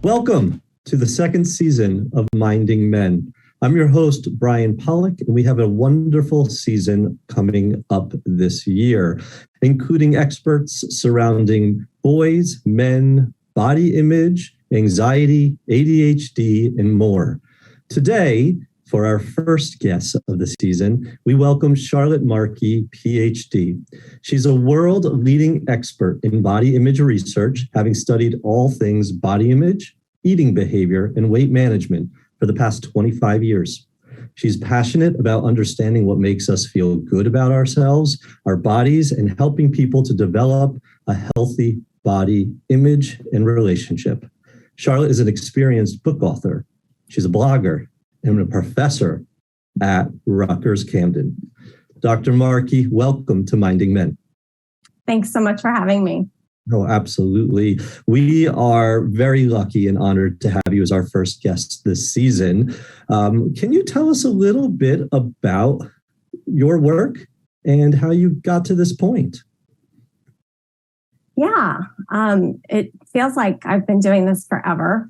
Welcome to the second season of Minding Men. I'm your host, Brian Pollack, and we have a wonderful season coming up this year, including experts surrounding boys, men, body image, anxiety, ADHD, and more. Today, for our first guest of the season, we welcome Charlotte Markey, PhD. She's a world-leading expert in body image research, having studied all things body image, eating behavior, and weight management for the past 25 years. She's passionate about understanding what makes us feel good about ourselves, our bodies, and helping people to develop a healthy body image and relationship. Charlotte is an experienced book author. She's a blogger and a professor at Rutgers Cambden. Dr. Markey, welcome to Minding Men. Thanks so much for having me. Oh, absolutely. We are very lucky and honored to have you as our first guest this season. Can you tell us a little bit about your work and how you got to this point? Yeah, it feels like I've been doing this forever.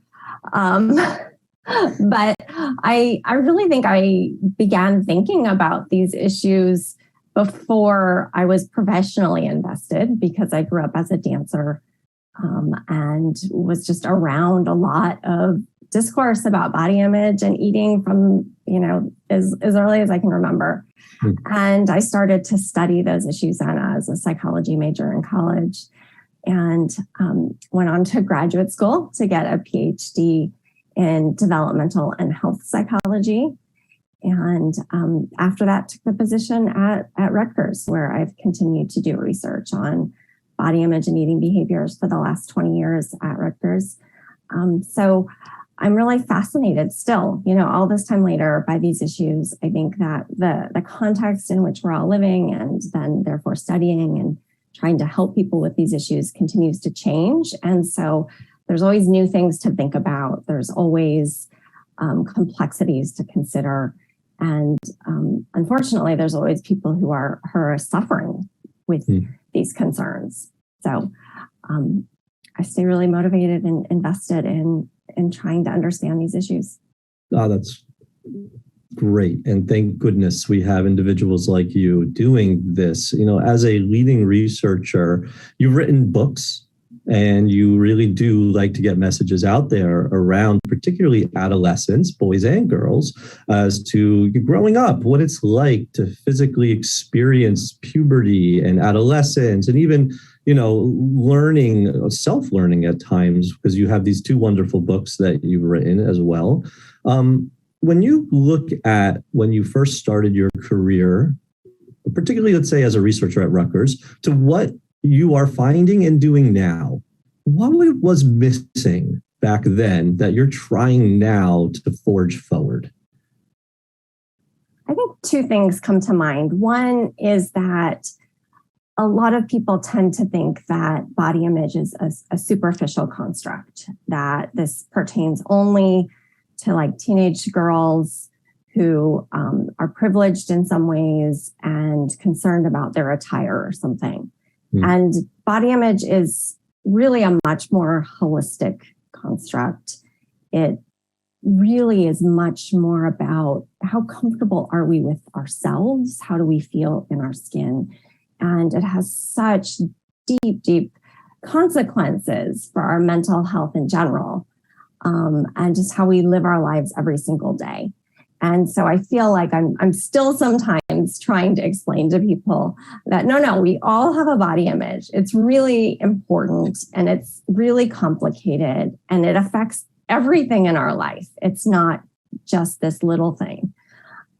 But I really think I began thinking about these issues before I was professionally invested, because I grew up as a dancer and was just around a lot of discourse about body image and eating from, as early as I can remember. And I started to study those issues then as a psychology major in college, and went on to graduate school to get a PhD in developmental and health psychology. And after that, took the position at Rutgers, where I've continued to do research on body image and eating behaviors for the last 20 years at Rutgers. So I'm really fascinated still, all this time later, by these issues. I think that the context in which we're all living and then therefore studying and trying to help people with these issues continues to change. And so there's always new things to think about. There's always complexities to consider. And unfortunately, there's always people who are suffering with these concerns. So I stay really motivated and invested in trying to understand these issues. Oh, that's great. And thank goodness we have individuals like you doing this. As a leading researcher, you've written books, and you really do like to get messages out there around particularly adolescents, boys and girls, as to growing up, what it's like to physically experience puberty and adolescence, and even, learning, self-learning at times, because you have these two wonderful books that you've written as well. When you look at when you first started your career, particularly, let's say, as a researcher at Rutgers, to what you are finding and doing now, what was missing back then that you're trying now to forge forward? I think two things come to mind. One is that a lot of people tend to think that body image is a superficial construct, that this pertains only to teenage girls who are privileged in some ways and concerned about their attire or something. And body image is really a much more holistic construct. It really is much more about how comfortable are we with ourselves? How do we feel in our skin? And it has such deep, deep consequences for our mental health in general, and just how we live our lives every single day. And so I feel like I'm still sometimes trying to explain to people that no, we all have a body image. It's really important and it's really complicated and it affects everything in our life. It's not just this little thing.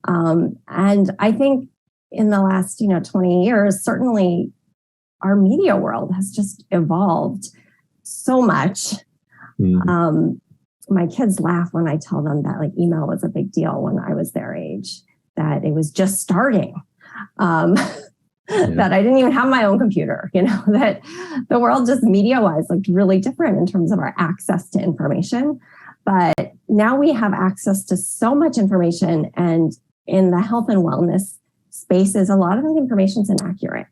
And I think in the last 20 years, certainly our media world has just evolved so much. My kids laugh when I tell them that email was a big deal when I was their age, that it was just starting, that I didn't even have my own computer, that the world just media-wise looked really different in terms of our access to information. But now we have access to so much information, and in the health and wellness spaces, a lot of the information is inaccurate.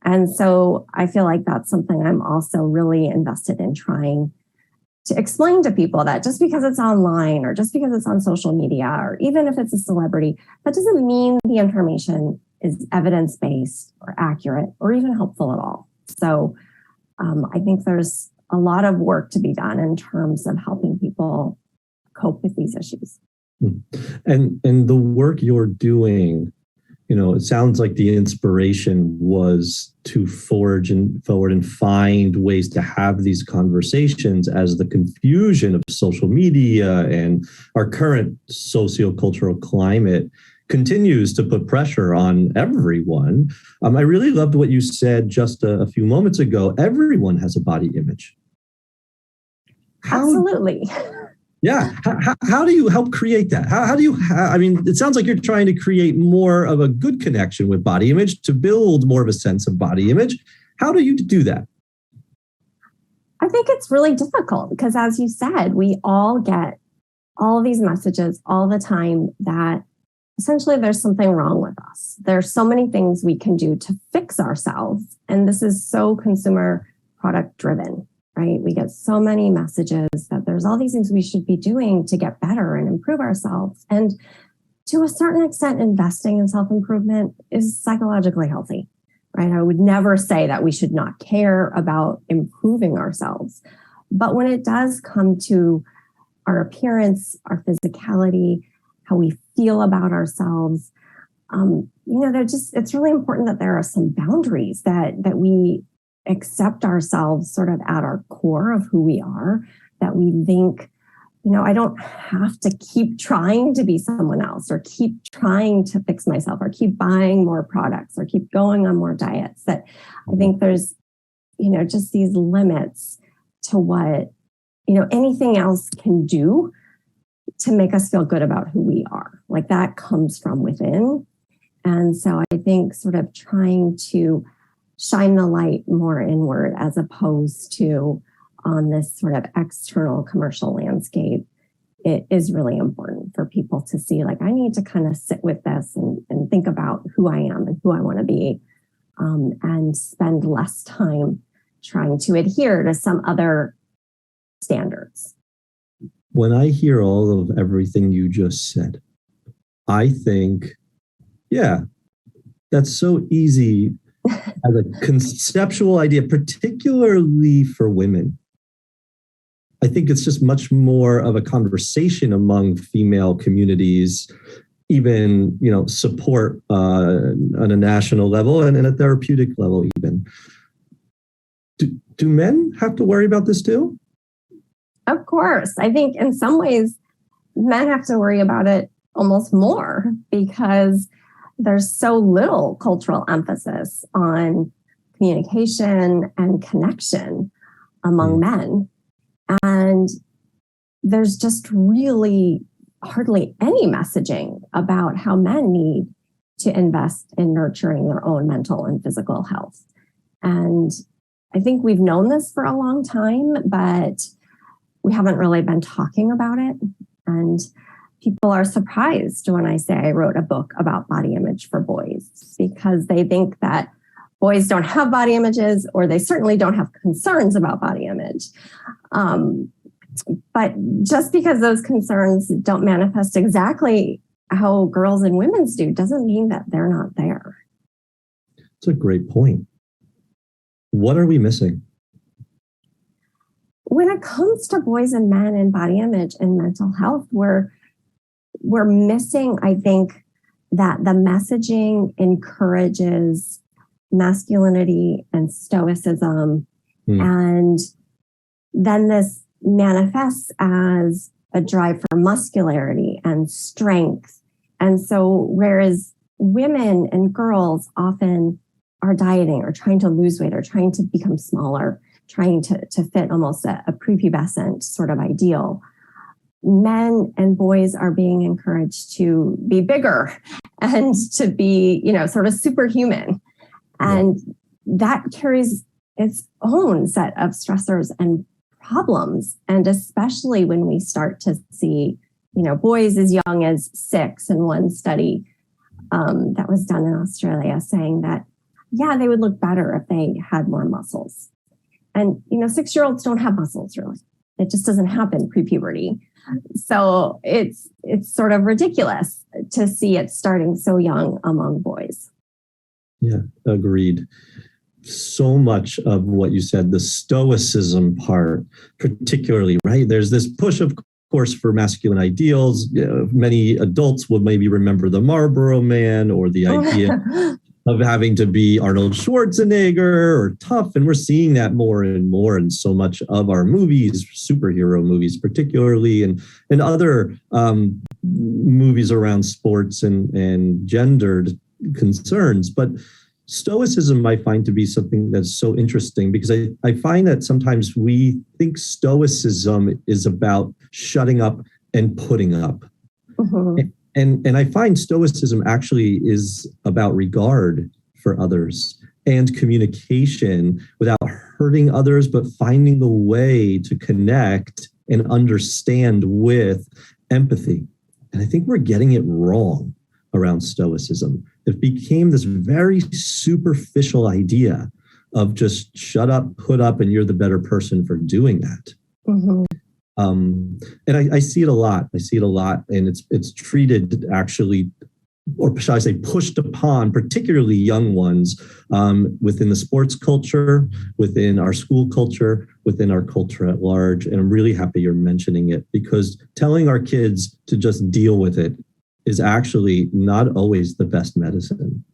And so I feel like that's something I'm also really invested in trying to explain to people that just because it's online or just because it's on social media, or even if it's a celebrity, that doesn't mean the information is evidence-based or accurate or even helpful at all. So I think there's a lot of work to be done in terms of helping people cope with these issues. And the work you're doing, it sounds like the inspiration was to forge and forward and find ways to have these conversations as the confusion of social media and our current sociocultural climate continues to put pressure on everyone. I really loved what you said just a few moments ago. Everyone has a body image. Absolutely. Yeah. How do you help create that? How do you, it sounds like you're trying to create more of a good connection with body image to build more of a sense of body image. How do you do that? I think it's really difficult because, as you said, we all get all of these messages all the time that essentially there's something wrong with us. There's so many things we can do to fix ourselves. And this is so consumer product driven. Right? We get so many messages that there's all these things we should be doing to get better and improve ourselves. And to a certain extent, investing in self-improvement is psychologically healthy, right? I would never say that we should not care about improving ourselves. But when it does come to our appearance, our physicality, how we feel about ourselves, it's really important that there are some boundaries that we accept ourselves sort of at our core of who we are, that we think, I don't have to keep trying to be someone else or keep trying to fix myself or keep buying more products or keep going on more diets. That I think there's, just these limits to what, anything else can do to make us feel good about who we are. Like that comes from within. And so I think sort of trying to shine the light more inward as opposed to on this sort of external commercial landscape, it is really important for people to see, like, I need to kind of sit with this and think about who I am and who I want to be, and spend less time trying to adhere to some other standards. When I hear all of everything you just said, I think, yeah, that's so easy as a conceptual idea, particularly for women. I think it's just much more of a conversation among female communities, even, support on a national level and a therapeutic level even. Do men have to worry about this too? Of course. I think in some ways, men have to worry about it almost more because there's so little cultural emphasis on communication and connection among men. And there's just really hardly any messaging about how men need to invest in nurturing their own mental and physical health. And I think we've known this for a long time, but we haven't really been talking about it. And people are surprised when I say I wrote a book about body image for boys, because they think that boys don't have body images, or they certainly don't have concerns about body image. But just because those concerns don't manifest exactly how girls and women's do doesn't mean that they're not there. That's a great point. What are we missing? When it comes to boys and men and body image and mental health, we're missing, I think, that the messaging encourages masculinity and stoicism. And then this manifests as a drive for muscularity and strength. And so whereas women and girls often are dieting or trying to lose weight or trying to become smaller, trying to fit almost a prepubescent sort of ideal, men and boys are being encouraged to be bigger and to be, sort of superhuman. And that carries its own set of stressors and problems. And especially when we start to see, boys as young as 6 in one study that was done in Australia saying that, they would look better if they had more muscles. And, 6-year-olds don't have muscles really. It just doesn't happen pre-puberty. So it's sort of ridiculous to see it starting so young among boys. Yeah, agreed. So much of what you said, the stoicism part, particularly, right? There's this push, of course, for masculine ideals. Many adults would maybe remember the Marlboro Man or the idea of having to be Arnold Schwarzenegger or tough. And we're seeing that more and more in so much of our movies, superhero movies particularly, and other movies around sports and gendered concerns. But stoicism I find to be something that's so interesting, because I find that sometimes we think stoicism is about shutting up and putting up. Mm-hmm. And I find stoicism actually is about regard for others and communication without hurting others, but finding a way to connect and understand with empathy. And I think we're getting it wrong around stoicism. It became this very superficial idea of just shut up, put up, and you're the better person for doing that. Mm-hmm. And I see it a lot. And it's treated actually, or shall I say, pushed upon, particularly young ones, within the sports culture, within our school culture, within our culture at large. And I'm really happy you're mentioning it, because telling our kids to just deal with it is actually not always the best medicine.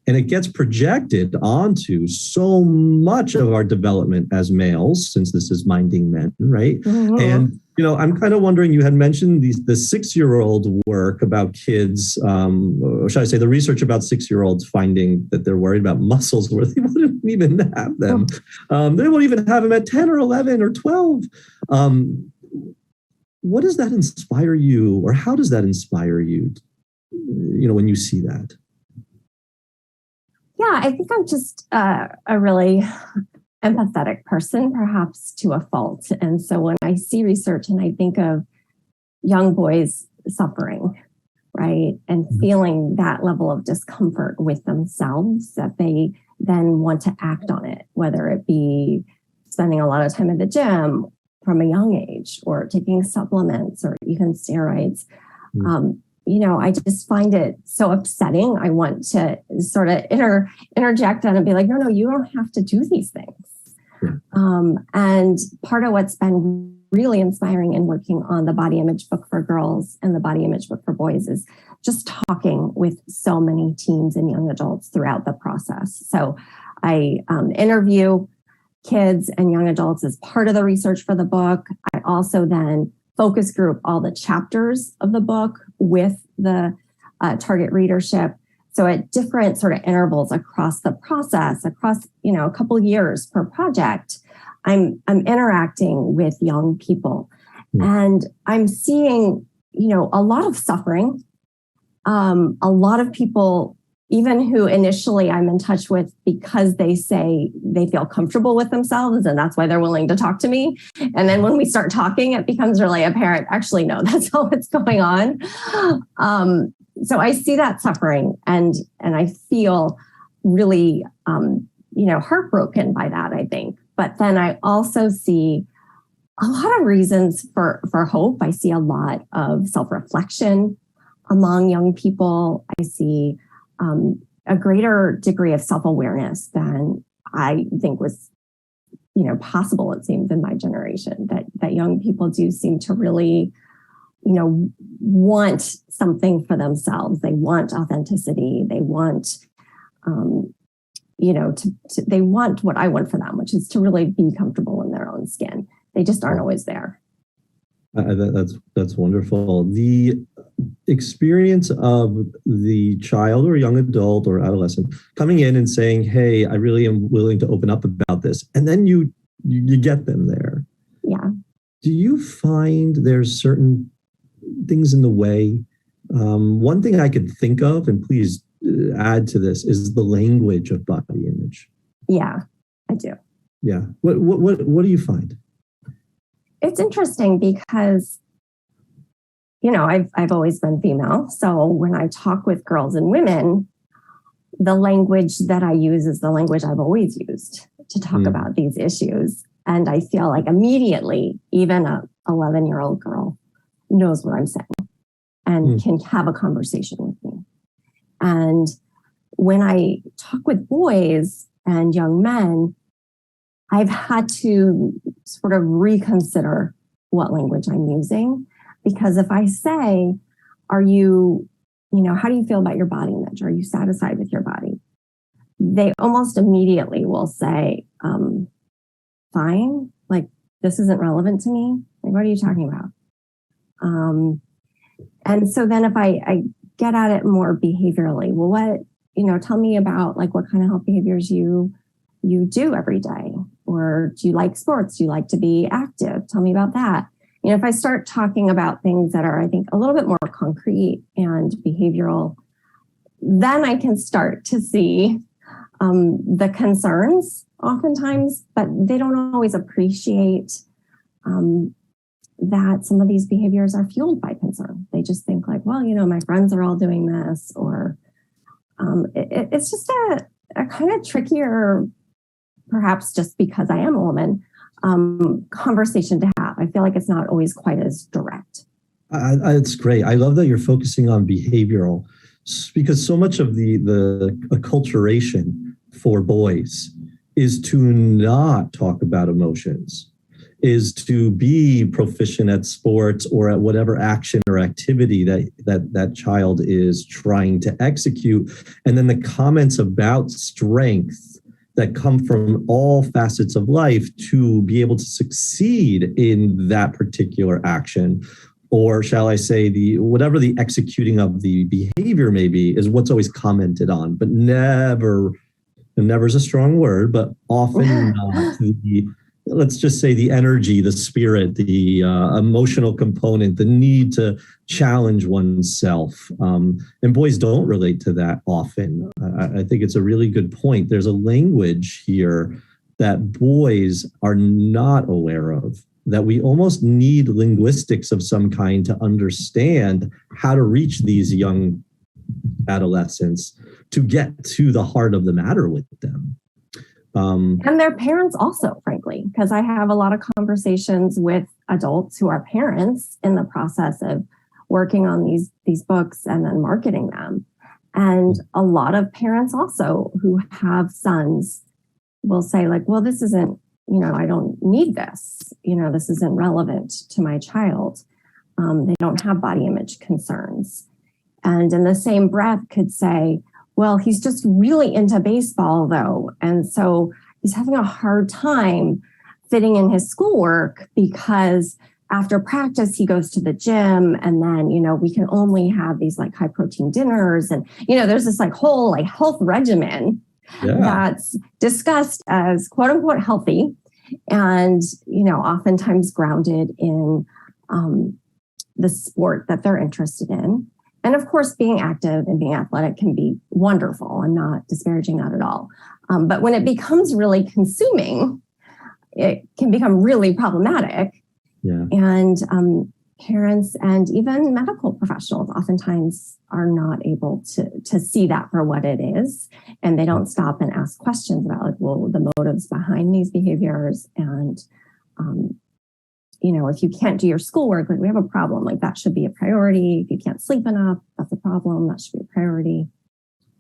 And it gets projected onto so much of our development as males, since this is Minding Men, right? Mm-hmm. And, I'm kind of wondering, you had mentioned the 6-year-old work about kids, or should I say the research about 6-year-olds finding that they're worried about muscles where they wouldn't even have them. They won't even have them at 10 or 11 or 12. What does that inspire you, or how does that inspire you, when you see that? Yeah, I think I'm just a really empathetic person, perhaps to a fault. And so when I see research and I think of young boys suffering, right, and feeling that level of discomfort with themselves, that they then want to act on it, whether it be spending a lot of time at the gym from a young age, or taking supplements, or even steroids. I just find it so upsetting. I want to sort of interject and be like, no, you don't have to do these things. And part of what's been really inspiring in working on the body image book for girls and the body image book for boys is just talking with so many teens and young adults throughout the process. So I interview kids and young adults as part of the research for the book. I also then focus group all the chapters of the book with the target readership. So at different sort of intervals across the process, across, a couple of years per project, I'm interacting with young people. And I'm seeing, a lot of suffering, a lot of people, even who initially I'm in touch with because they say they feel comfortable with themselves and that's why they're willing to talk to me. And then when we start talking, it becomes really apparent, actually, no, that's not what's going on. So I see that suffering and I feel really, heartbroken by that, I think. But then I also see a lot of reasons for hope. I see a lot of self-reflection among young people. I see a greater degree of self-awareness than I think was, possible, it seems, in my generation, that young people do seem to really, want something for themselves. They want authenticity. They want, they want what I want for them, which is to really be comfortable in their own skin. They just aren't always there. That's wonderful. The experience of the child or young adult or adolescent coming in and saying, hey, I really am willing to open up about this. And then you get them there. Yeah. Do you find there's certain things in the way? One thing I could think of, and please add to this, is the language of body image. Yeah, I do. Yeah. What do you find? It's interesting because, I've always been female. So when I talk with girls and women, the language that I use is the language I've always used to talk about these issues. And I feel like immediately, even a 11-year-old girl knows what I'm saying and can have a conversation with me. And when I talk with boys and young men, I've had to sort of reconsider what language I'm using. Because if I say, how do you feel about your body image? Are you satisfied with your body? They almost immediately will say, fine, like this isn't relevant to me. Like, what are you talking about? And so then if I get at it more behaviorally, well, tell me about like what kind of health behaviors you do every day. Or do you like sports? Do you like to be active? Tell me about that. If I start talking about things that are, I think, a little bit more concrete and behavioral, then I can start to see the concerns oftentimes, but they don't always appreciate that some of these behaviors are fueled by concern. They just think like, well, my friends are all doing this, or it's just a kind of trickier, perhaps just because I am a woman, conversation to have. I feel like it's not always quite as direct. It's great. I love that you're focusing on behavioral, because so much of the acculturation for boys is to not talk about emotions, is to be proficient at sports or at whatever action or activity that child is trying to execute. And then the comments about strength that come from all facets of life to be able to succeed in that particular action, or shall I say whatever the executing of the behavior may be, is what's always commented on, but never is a strong word, but often not let's just say the energy, the spirit, the emotional component, the need to challenge oneself. And boys don't relate to that often. I think it's a really good point. There's a language here that boys are not aware of, that we almost need linguistics of some kind to understand how to reach these young adolescents, to get to the heart of the matter with them. And their parents also, frankly, because I have a lot of conversations with adults who are parents in the process of working on these books and then marketing them. And a lot of parents also who have sons will say like, well, this isn't, I don't need this. This isn't relevant to my child. They don't have body image concerns. And in the same breath could say, well, he's just really into baseball, though. And so he's having a hard time fitting in his schoolwork because after practice, he goes to the gym. And then, we can only have these like high protein dinners. And, there's this like whole like health regimen that's discussed as quote unquote healthy and, oftentimes grounded in the sport that they're interested in. And of course, being active and being athletic can be wonderful. I'm not disparaging that at all. But when it becomes really consuming, it can become really problematic. Yeah. And parents and even medical professionals oftentimes are not able to see that for what it is. And they don't stop and ask questions about like, well, the motives behind these behaviors. And if you can't do your schoolwork, like we have a problem, like that should be a priority. If you can't sleep enough, that's a problem. That should be a priority.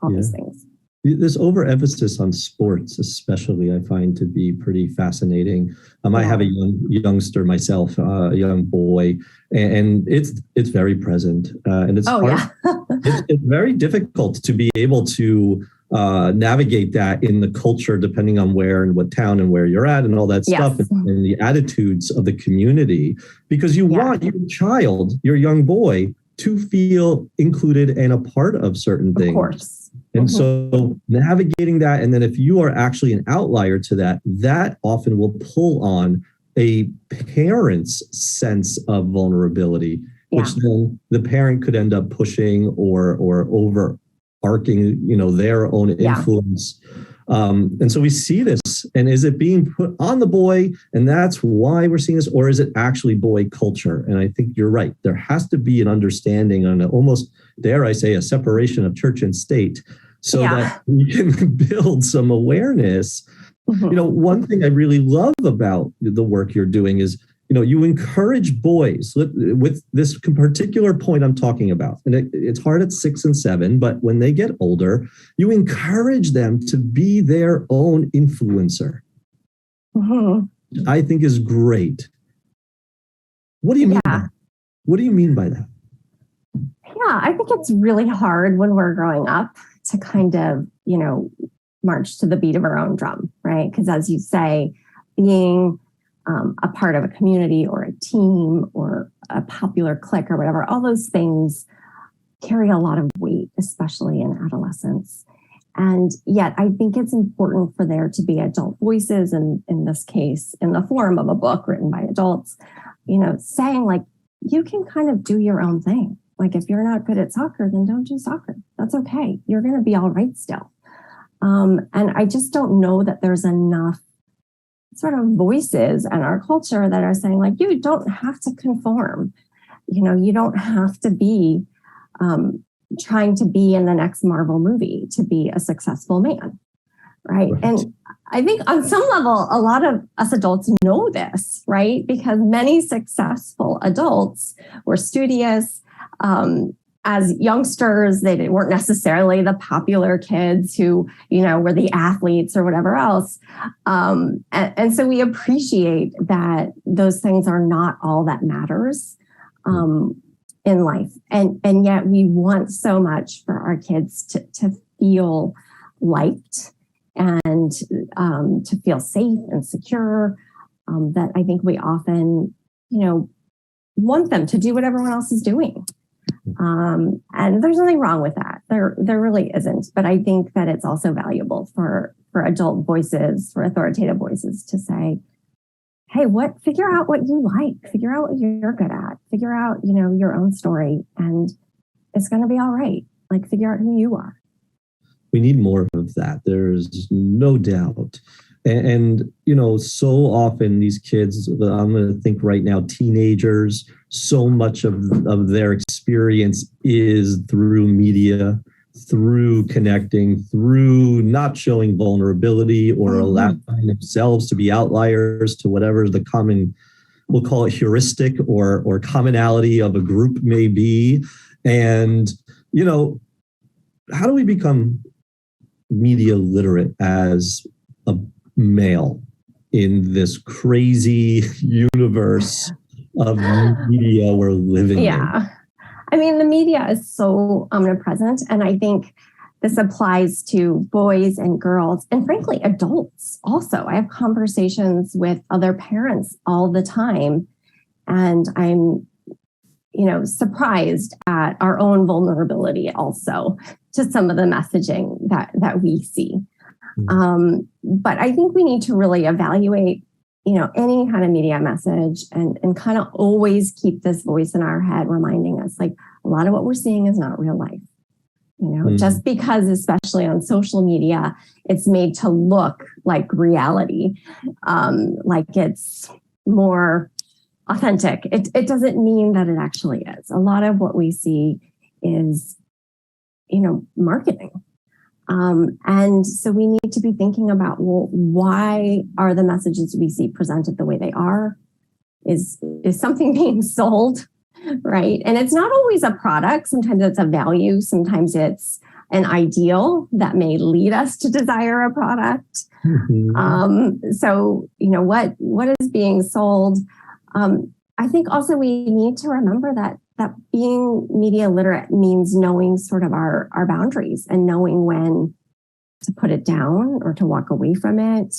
All these things. This overemphasis on sports, especially, I find to be pretty fascinating. I have a youngster myself, a young boy, and it's very present. And it's it's very difficult to be able to navigate that in the culture, depending on where and what town and where you're at and all that stuff, and the attitudes of the community, because you want your child, your young boy, to feel included and a part of certain things. Of course. And so navigating that, and then if you are actually an outlier to that, that often will pull on a parent's sense of vulnerability, which then the parent could end up pushing or overarching, their own influence. And so we see this, and is it being put on the boy, and that's why we're seeing this, or is it actually boy culture? And I think you're right. There has to be an understanding on almost, dare I say, a separation of church and state, so that we can build some awareness One thing I really love about the work you're doing is, you encourage boys with this particular point I'm talking about. And it's hard at 6 and 7, but when they get older, you encourage them to be their own influencer. I think is great. What do you mean? What do you mean by that? Yeah, I think it's really hard when we're growing up to kind of, march to the beat of our own drum, right? Because as you say, being a part of a community or a team or a popular clique or whatever, all those things carry a lot of weight, especially in adolescence. And yet I think it's important for there to be adult voices, and in this case, in the form of a book written by adults, saying like, you can kind of do your own thing. Like if you're not good at soccer, then don't do soccer. That's okay. You're going to be all right still. And I just don't know that there's enough sort of voices in our culture that are saying like, you don't have to conform. You don't have to be trying to be in the next Marvel movie to be a successful man. Right. And I think on some level, a lot of us adults know this, right? Because many successful adults were studious. As youngsters, they weren't necessarily the popular kids who, were the athletes or whatever else. And so we appreciate that those things are not all that matters in life. And yet we want so much for our kids to feel liked and to feel safe and secure, that I think we often, want them to do what everyone else is doing. And there's nothing wrong with that. There really isn't. But I think that it's also valuable for adult voices, for authoritative voices to say, hey, figure out what you like, figure out what you're good at, figure out, your own story, and it's going to be all right. Like figure out who you are. We need more of that. There's no doubt. And so often these kids, I'm going to think right now, teenagers, so much of their experience is through media, through connecting, through not showing vulnerability or allowing themselves to be outliers to whatever the common, we'll call it heuristic or commonality of a group may be. And, how do we become media literate as a male in this crazy universe of media we're living in? I mean, the media is so omnipresent. And I think this applies to boys and girls and frankly, adults also. I have conversations with other parents all the time. And I'm, surprised at our own vulnerability also to some of the messaging that we see. But I think we need to really evaluate, any kind of media message and kind of always keep this voice in our head, reminding us like a lot of what we're seeing is not real life. Just because, especially on social media, it's made to look like reality, like it's more authentic. It doesn't mean that it actually is. A lot of what we see is, marketing. And so we need to be thinking about, well, why are the messages we see presented the way they are? Is something being sold, right? And it's not always a product. Sometimes it's a value. Sometimes it's an ideal that may lead us to desire a product. So, what is being sold? I think also we need to remember that being media literate means knowing sort of our boundaries and knowing when to put it down or to walk away from it.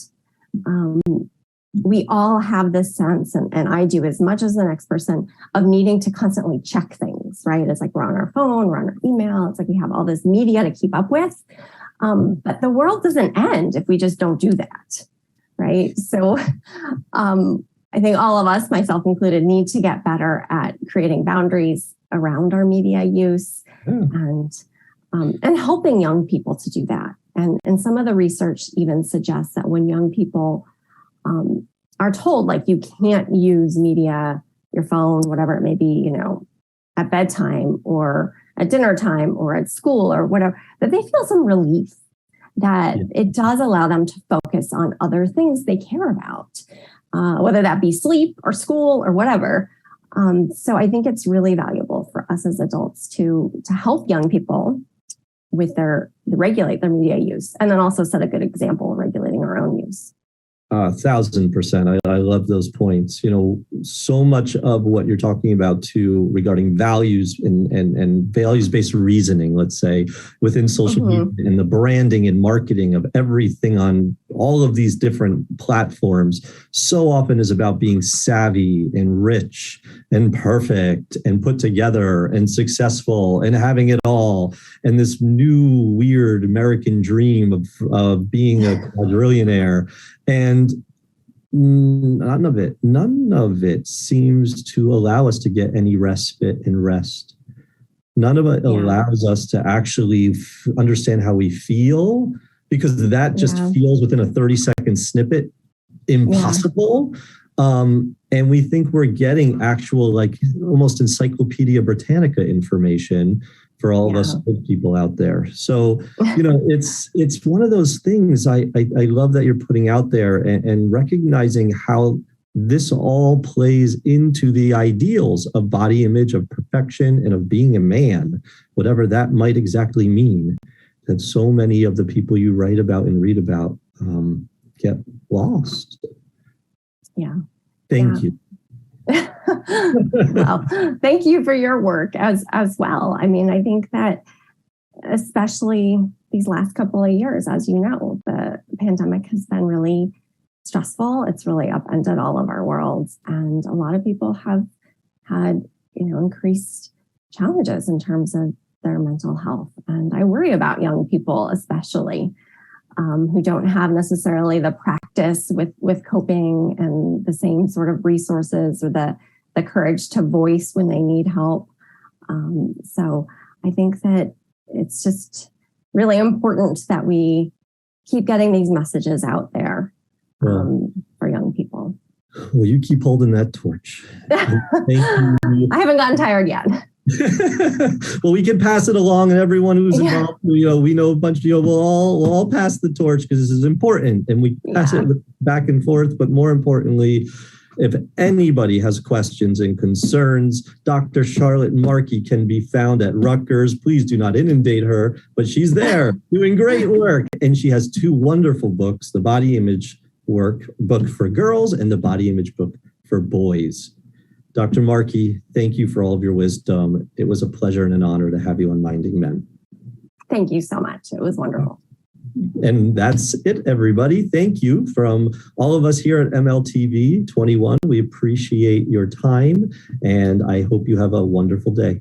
We all have this sense, and I do as much as the next person, of needing to constantly check things, right? It's like we're on our phone, we're on our email. It's like we have all this media to keep up with. But the world doesn't end if we just don't do that, right? So I think all of us, myself included, need to get better at creating boundaries around our media use and helping young people to do that. And some of the research even suggests that when young people are told, like, you can't use media, your phone, whatever it may be, at bedtime or at dinner time or at school or whatever, that they feel some relief that it does allow them to focus on other things they care about, whether that be sleep or school or whatever. So I think it's really valuable for us as adults to help young people with regulate their media use, and then also set a good example of regulating our own use. 1,000%. I love those points. So much of what you're talking about too regarding values and values-based reasoning, let's say, within social media and the branding and marketing of everything on all of these different platforms so often is about being savvy and rich and perfect and put together and successful and having it all. And this new weird American dream of being a quadrillionaire. And none of it seems to allow us to get any respite and rest. None of it allows us to actually understand how we feel, because that just feels within a 30-second snippet impossible. And we think we're getting actual, like, almost Encyclopedia Britannica information for all of us old people out there. So, it's one of those things I love that you're putting out there and recognizing how this all plays into the ideals of body image, of perfection, and of being a man, whatever that might exactly mean, that so many of the people you write about and read about get lost. Yeah. Thank you. Well, thank you for your work as well. I mean, I think that especially these last couple of years, as you know, the pandemic has been really stressful. It's really upended all of our worlds. And a lot of people have had, increased challenges in terms of their mental health. And I worry about young people, especially, who don't have necessarily the practice with coping and the same sort of resources or the courage to voice when they need help. So I think that it's just really important that we keep getting these messages out there for young people. Well, you keep holding that torch. Thank you. I haven't gotten tired yet. Well, we can pass it along, and everyone who's involved, we know a bunch of we'll all pass the torch, because this is important, and we pass it back and forth. But more importantly, if anybody has questions and concerns, Dr. Charlotte Markey can be found at Rutgers. Please do not inundate her, but she's there doing great work. And she has 2 wonderful books, the Body Image book for girls and the Body Image book for boys. Dr. Markey, thank you for all of your wisdom. It was a pleasure and an honor to have you on Minding Men. Thank you so much. It was wonderful. And that's it, everybody. Thank you from all of us here at MLTV 21. We appreciate your time, and I hope you have a wonderful day.